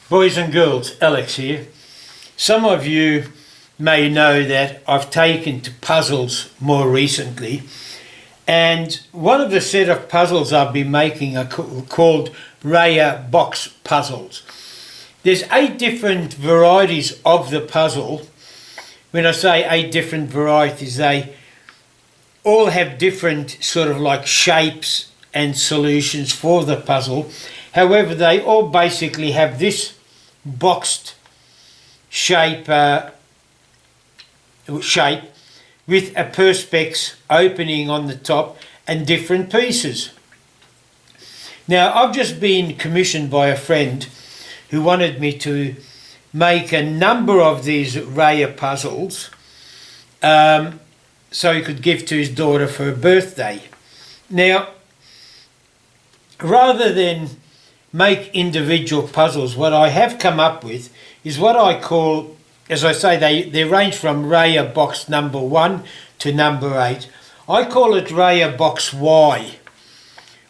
Boys and girls, Alex here. Some of you may know that I've taken to puzzles more recently, and one of the set of puzzles I've been making are called Raya Box puzzles. There's 8 different varieties of the puzzle. When I say 8 different varieties, they all have different sort of like shapes and solutions for the puzzle. However, they all basically have this boxed shape with a perspex opening on the top and different pieces. Now, I've just been commissioned by a friend who wanted me to make a number of these Raya puzzles so he could give to his daughter for her birthday. Now, rather than make individual puzzles, what I have come up with is what I call, as I say, they range from Raya Box number 1 to number 8. I call it Raya Box Y.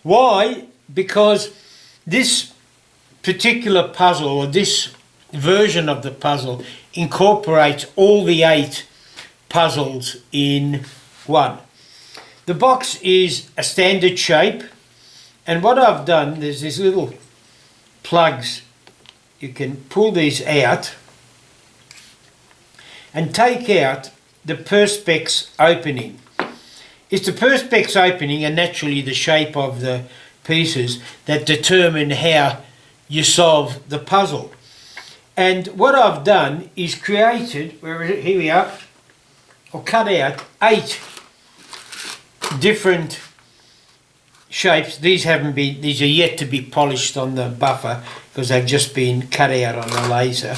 Why? Because this particular puzzle, or this version of the puzzle, incorporates all the 8 puzzles in one. The box is a standard shape, and what I've done, there's these little plugs. You can pull these out and take out the perspex opening. It's the perspex opening and naturally the shape of the pieces that determine how you solve the puzzle. And what I've done is created, here we are, or cut out 8 different shapes. These are yet to be polished on the buffer because they've just been cut out on the laser.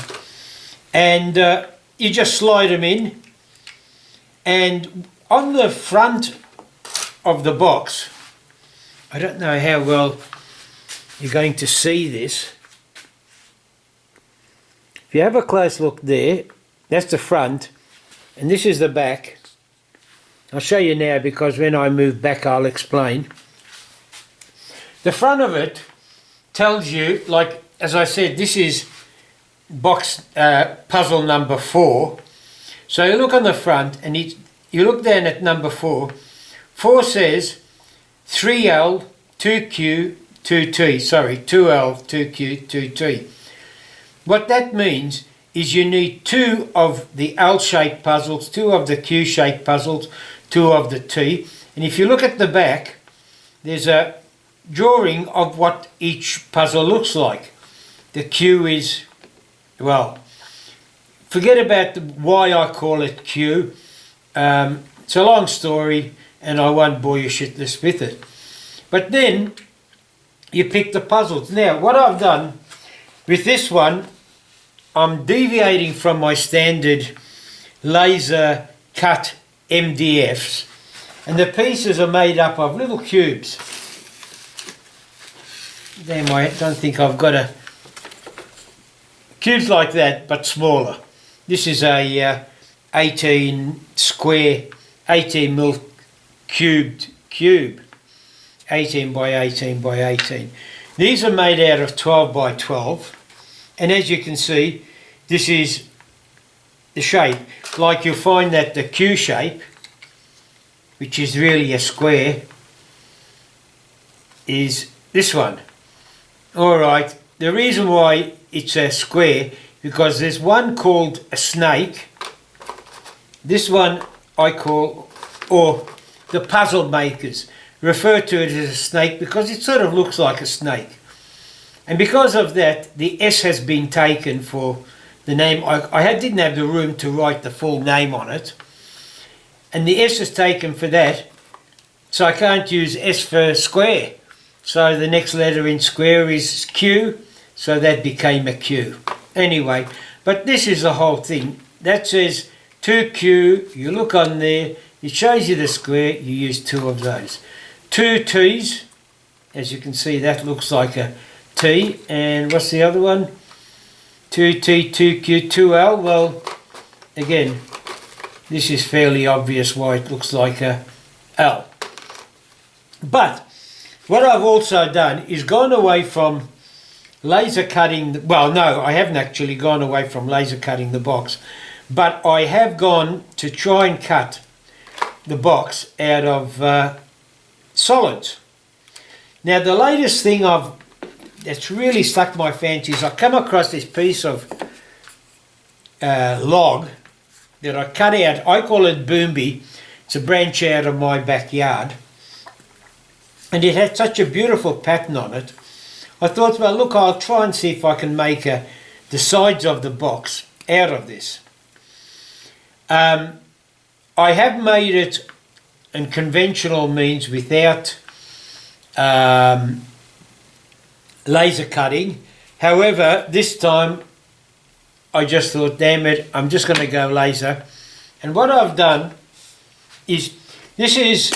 And you just slide them in, and on the front of the box, I don't know how well you're going to see this. If you have a close look there, that's the front and this is the back. I'll show you now because when I move back I'll explain. The front of it tells you, like as I said, this is box puzzle number 4. So you look on the front and you look down at number 4. 4 says 3L, 2Q, 2T. Sorry, 2L, 2Q, 2T. What that means is you need 2 of the L-shaped puzzles, 2 of the Q-shaped puzzles, 2 of the T. And if you look at the back, there's a drawing of what each puzzle looks like. The Q is, well, forget about why I call it Q. It's a long story and I won't bore you shitless with it. But then you pick the puzzles. Now what I've done with this one, I'm deviating from my standard laser cut MDFs, and the pieces are made up of little cubes. Damn, I don't think I've got a cubes like that, but smaller. This is a 18 mil cubed cube, 18 by 18 by 18. These are made out of 12 by 12, and as you can see, this is the shape. Like you'll find that the Q shape, which is really a square, is this one. Alright, the reason why it's a square, because there's one called a snake. This one I call, or the puzzle makers refer to it as a snake because it sort of looks like a snake. And because of that, the S has been taken for the name. I didn't have the room to write the full name on it. And the S is taken for that. So I can't use S for square. So the next letter in square is Q. So that became a Q. Anyway, but this is the whole thing. That says 2Q. You look on there. It shows you the square. You use 2 of those. 2 T's. As you can see, that looks like a T. And what's the other one? 2T, 2Q, 2L. Well, again, this is fairly obvious why it looks like a L. But what I've also done is gone away from laser cutting, well no, I haven't actually gone away from laser cutting the box, but I have gone to try and cut the box out of solids. Now the latest thing that's really stuck my fancy is I come across this piece of log that I cut out. I call it boomby. It's a branch out of my backyard, and it had such a beautiful pattern on it. I thought, well look, I'll try and see if I can make the sides of the box out of this. I have made it in conventional means without laser cutting. However, this time I just thought, damn it, I'm just going to go laser. And what I've done is, this is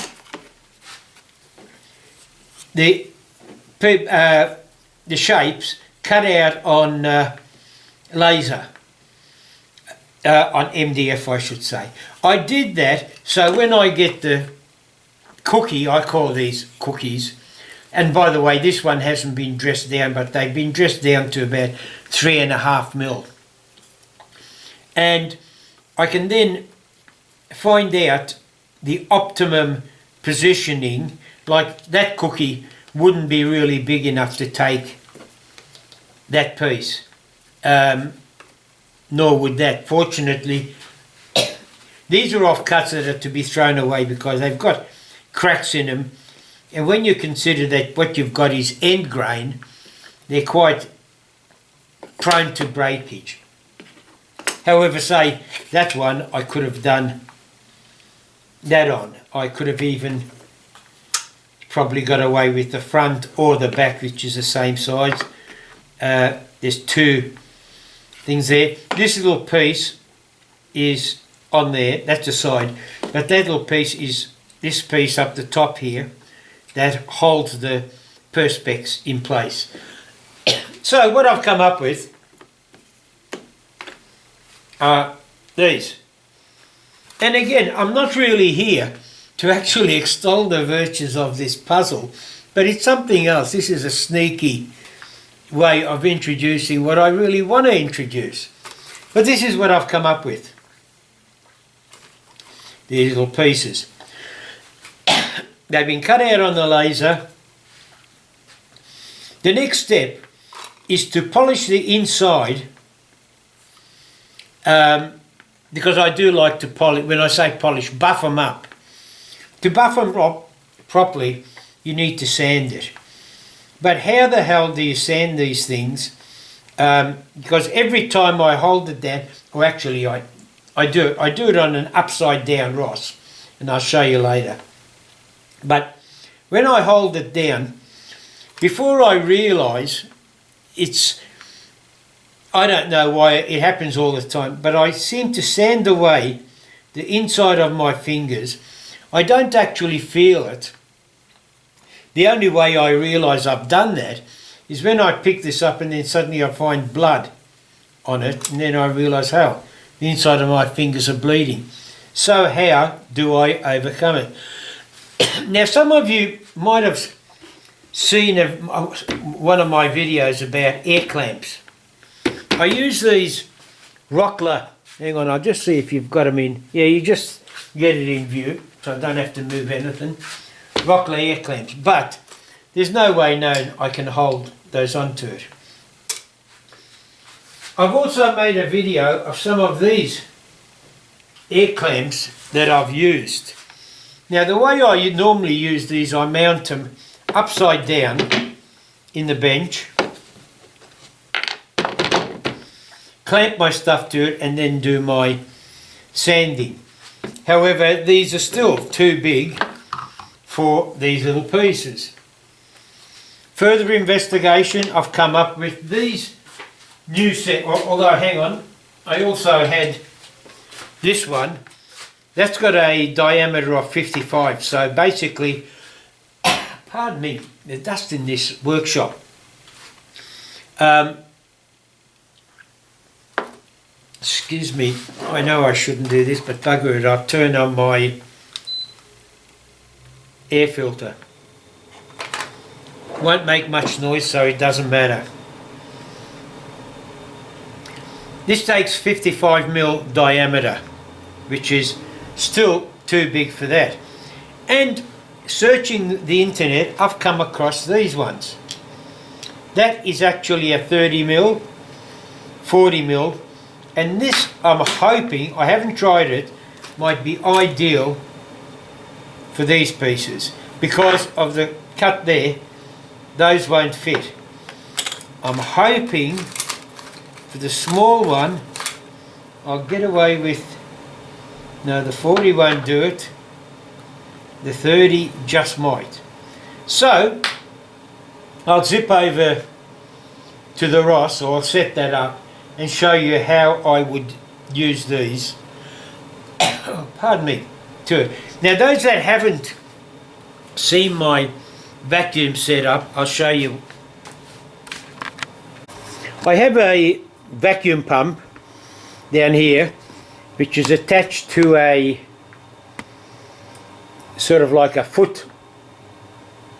the shapes cut out on laser, on MDF I should say. I did that so when I get the cookie, I call these cookies, and by the way this one hasn't been dressed down, but they've been dressed down to about 3.5 mil. And I can then find out the optimum positioning. Like that cookie wouldn't be really big enough to take that piece, nor would that. Fortunately, these are offcuts that are to be thrown away because they've got cracks in them, and when you consider that what you've got is end grain, they're quite prone to breakage. However, say that one I could have done that on. I could have even probably got away with the front or the back, which is the same size. There's two things there. This little piece is on there, that's the side, but that little piece is this piece up the top here that holds the perspex in place. So what I've come up with are these. And again, I'm not really here to actually extol the virtues of this puzzle, but it's something else. This is a sneaky way of introducing what I really want to introduce. But this is what I've come up with. These little pieces. They've been cut out on the laser. The next step is to polish the inside, because I do like to polish. When I say polish, buff them up. To buff them properly, you need to sand it. But how the hell do you sand these things? Because every time I hold it down, or actually I do it on an upside down Ross, and I'll show you later. But when I hold it down, before I realise I don't know why it happens all the time, but I seem to sand away the inside of my fingers. I don't actually feel it. The only way I realise I've done that is when I pick this up and then suddenly I find blood on it, and then I realise how the inside of my fingers are bleeding. So how do I overcome it? Now some of you might have seen one of my videos about air clamps. I use these Rockler, hang on, I'll just see if you've got them in. Yeah, you just get it in view, so I don't have to move anything. Rockler air clamps, but there's no way known I can hold those onto it. I've also made a video of some of these air clamps that I've used. Now the way I normally use these, I mount them upside down in the bench, clamp my stuff to it and then do my sanding. However, these are still too big for these little pieces. Further investigation, I've come up with these new set, although hang on, I also had this one. That's got a diameter of 55, so basically, pardon me, there's dust in this workshop. Excuse me, I know I shouldn't do this, but bugger it, I'll turn on my air filter. Won't make much noise, so it doesn't matter. This takes 55mm diameter, which is still too big for that. And searching the internet, I've come across these ones. That is actually a 30mm, 40mm, and this, I'm hoping, I haven't tried it, might be ideal for these pieces. Because of the cut there, those won't fit. I'm hoping for the small one, I'll get away with, no, the 40 won't do it, the 30 just might. So, I'll zip over to the Ross, or I'll set that up and show you how I would use these. Pardon me, to it. Now those that haven't seen my vacuum setup, I'll show you. I have a vacuum pump down here which is attached to a sort of like a foot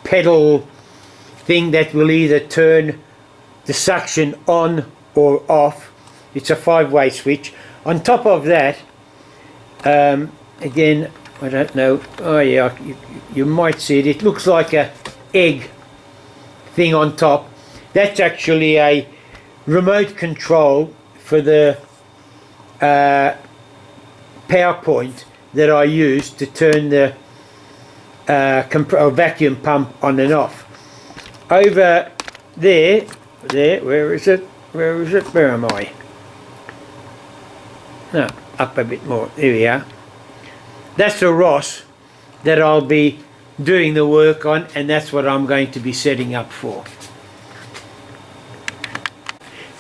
pedal thing that will either turn the suction on or off. It's a 5-way switch. On top of that, again, I don't know, oh yeah, you might see it, it looks like a egg thing on top. That's actually a remote control for the power point that I use to turn the vacuum pump on and off. Over there, where is it? Where am I? No, up a bit more, there we are. That's the Ross that I'll be doing the work on, and that's what I'm going to be setting up for.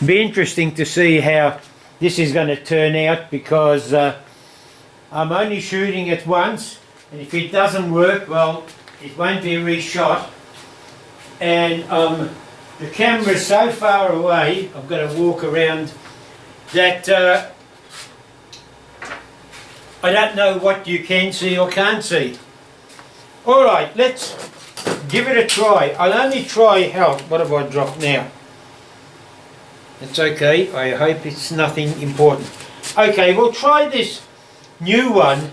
Be interesting to see how this is going to turn out, because I'm only shooting it once, and if it doesn't work, well, it won't be reshot. And the camera's so far away, I've got to walk around, that I don't know what you can see or can't see. Alright, let's give it a try. I'll only try help. What have I dropped now? It's okay, I hope it's nothing important. Okay, we'll try this new one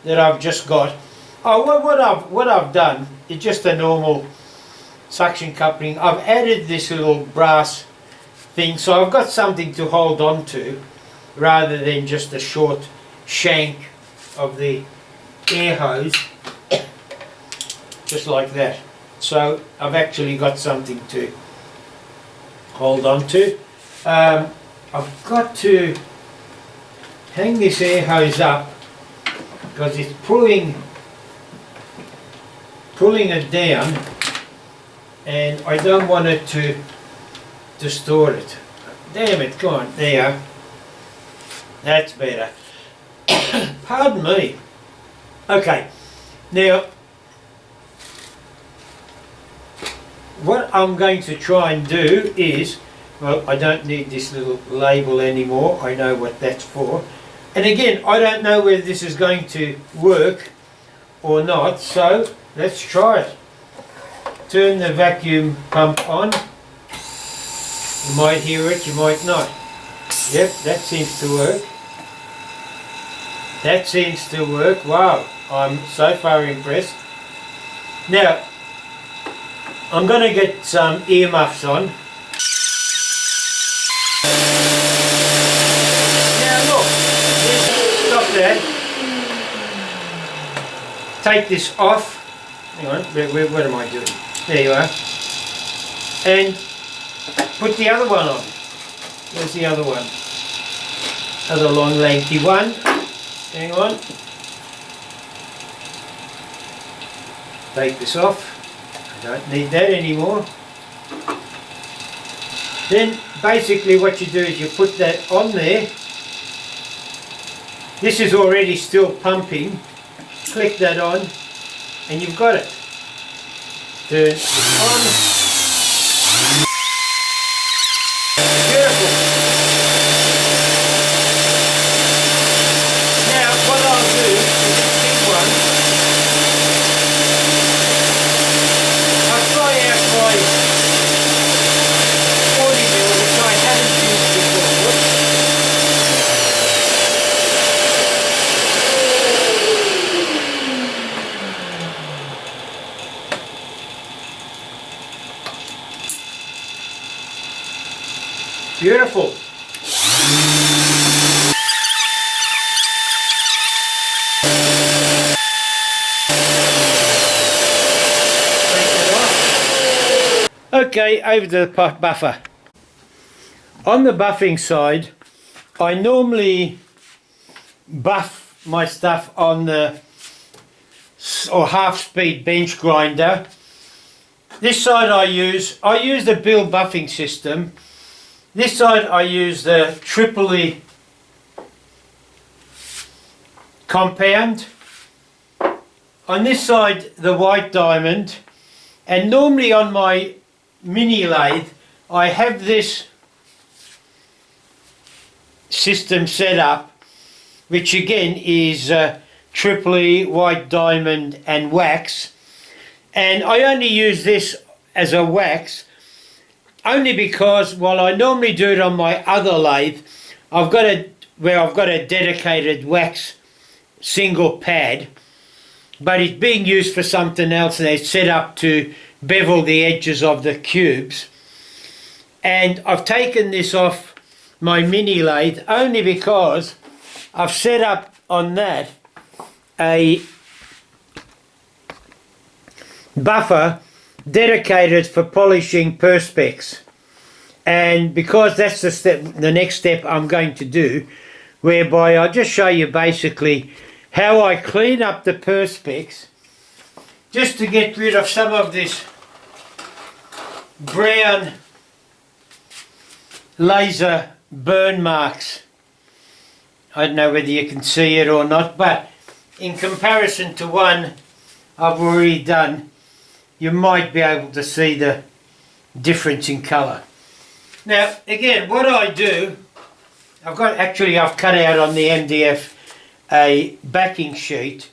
that I've just got. Oh, what I've done is just a normal suction coupling. I've added this little brass thing, so I've got something to hold on to rather than just a short shank of the air hose, just like that. So I've actually got something to hold on to. I've got to hang this air hose up because it's pulling it down, and I don't want it to distort it. Damn it, come on, there you are. That's better. Pardon me. Okay, now what I'm going to try and do is, well, I don't need this little label anymore, I know what that's for. And again, I don't know whether this is going to work or not, so let's try it. Turn the vacuum pump on. You might hear it, you might not. Yep, that seems to work. That seems to work. Wow, I'm so far impressed. Now, I'm going to get some earmuffs on. Now look, stop that. Take this off. Hang on, what am I doing? There you are. And put the other one on. Where's the other one? Other long lengthy one. Hang on. Take this off. I don't need that anymore. Then basically what you do is you put that on there. This is already still pumping. Click that on and you've got it. Turn it on. Beautiful. Now what I'll do is this big one, I'll try out my 40mm, which I haven't used before. Beautiful. Okay, over to the buffer. On the buffing side, I normally buff my stuff on the half-speed bench grinder. This side I use the Bill buffing system. This side I use the Tripoli compound. On this side the white diamond, and normally on my mini lathe I have this system set up, which again is Tripoli, white diamond and wax, and I only use this as a wax only because while I normally do it on my other lathe, I've got a dedicated wax single pad, but it's being used for something else and it's set up to bevel the edges of the cubes. And I've taken this off my mini lathe only because I've set up on that a buffer dedicated for polishing perspex, and because that's the next step I'm going to do, whereby I'll just show you basically how I clean up the perspex just to get rid of some of this brown laser burn marks. I don't know whether you can see it or not, but in comparison to one I've already done, you might be able to see the difference in colour. Now again, what I do, I've cut out on the MDF a backing sheet,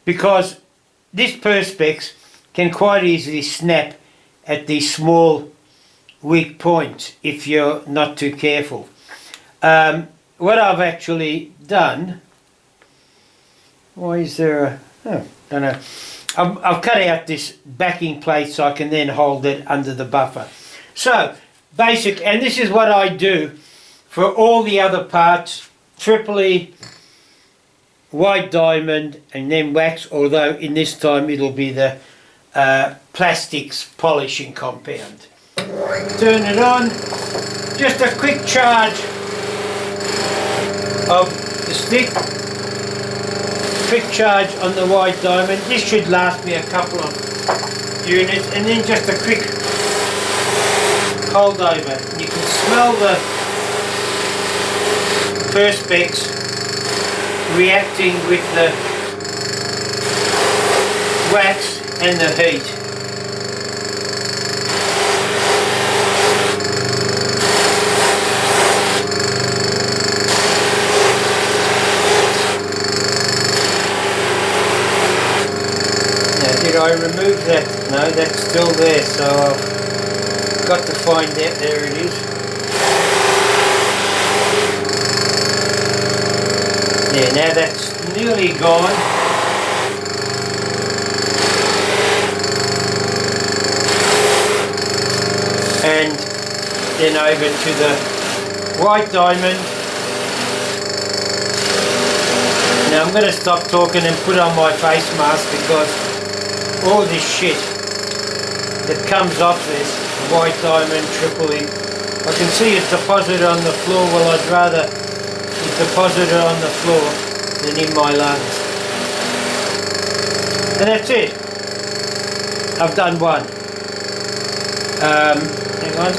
because this perspex can quite easily snap at these small weak points if you're not too careful. What I've actually done, why is there a, oh, don't know. I've cut out this backing plate so I can then hold it under the buffer. So basic, and this is what I do for all the other parts: Tripoli, white diamond and then wax, although in this time it'll be the plastics polishing compound. Turn it on, just a quick charge of the stick, quick charge on the white diamond. This should last me a couple of units, and then just a quick hold over. You can smell the perspex reacting with the wax and the heat. Did I remove that? No, that's still there, so I've got to find that. There it is. Yeah, now that's nearly gone. And then over to the white diamond. Now I'm going to stop talking and put on my face mask, because all this shit that comes off this white diamond Tripoli, I can see it's deposited on the floor. Well, I'd rather it deposited on the floor than in my lungs. And that's it. I've done one. Hang on.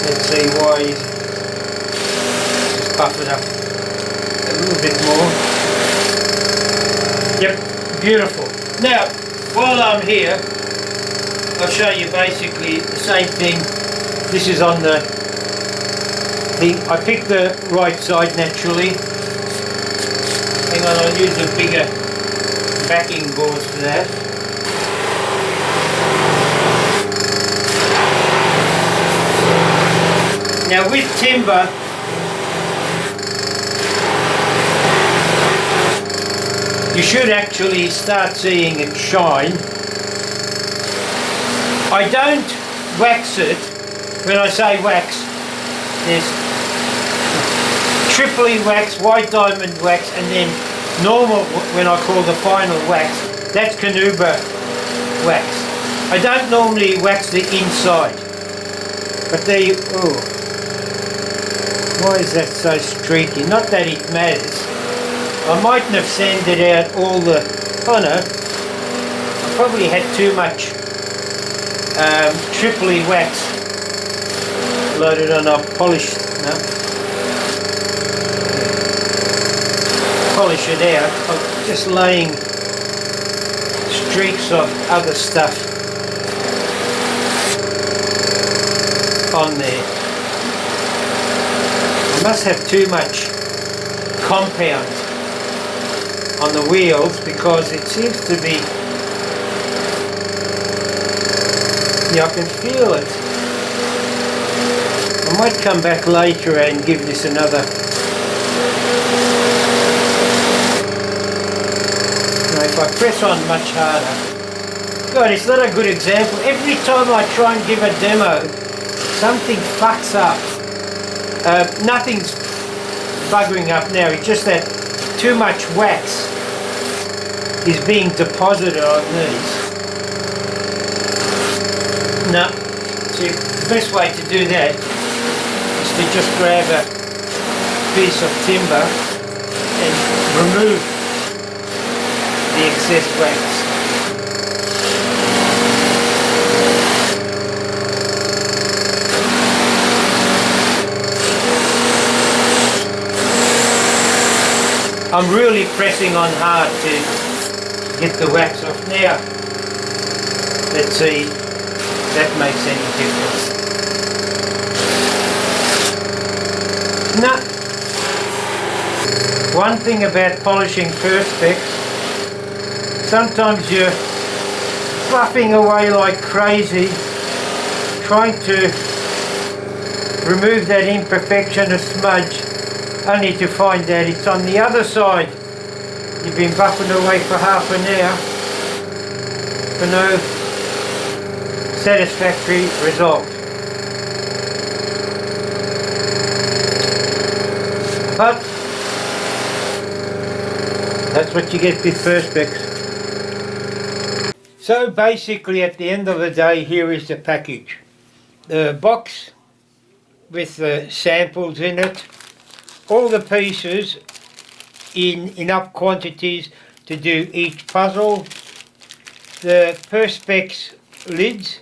Let's see why. Just buff it up a little bit more. Yep, beautiful. Now, while I'm here, I'll show you basically the same thing. This is on the thing. I picked the right side naturally. Hang on, I'll use a bigger backing board for that. Now with timber, you should actually start seeing it shine. I don't wax it. When I say wax, There's triply wax, white diamond wax, and then normal, when I call the final wax, that's Canuba wax. I don't normally wax the inside, but there you, oh, why is that so streaky? Not that it matters. I mightn't have sanded out all the, oh no, I probably had too much triply wax loaded on. I've polished, no, polish it out. I'm just laying streaks of other stuff on there. I must have too much compound on the wheels because it seems to be, yeah, I can feel it. I might come back later and give this another. Now if I press on much harder, God, it's not a good example. Every time I try and give a demo, something fucks up. Nothing's buggering up now, it's just that too much wax is being deposited on these. No, see, the best way to do that is to just grab a piece of timber and remove the excess wax. I'm really pressing on hard to get the wax off now. Let's see if that makes any difference. No. One thing about polishing perspex, sometimes you're fluffing away like crazy, trying to remove that imperfection or smudge, only to find out it's on the other side. You've been buffing away for half an hour for no satisfactory result. But that's what you get with perspex. So basically at the end of the day, here is the package. The box with the samples in it, all the pieces in enough quantities to do each puzzle, the perspex lids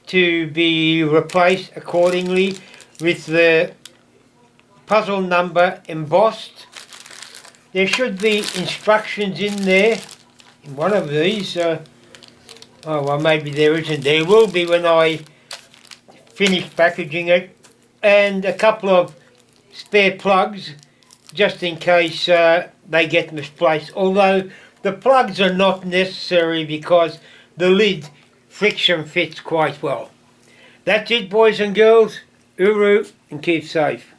to be replaced accordingly with the puzzle number embossed. There should be instructions in there, in one of these. Oh well, maybe there isn't. There will be when I finish packaging it, and a couple of spare plugs just in case they get misplaced, although the plugs are not necessary because the lid friction fits quite well. That's it, boys and girls. Uru, and keep safe.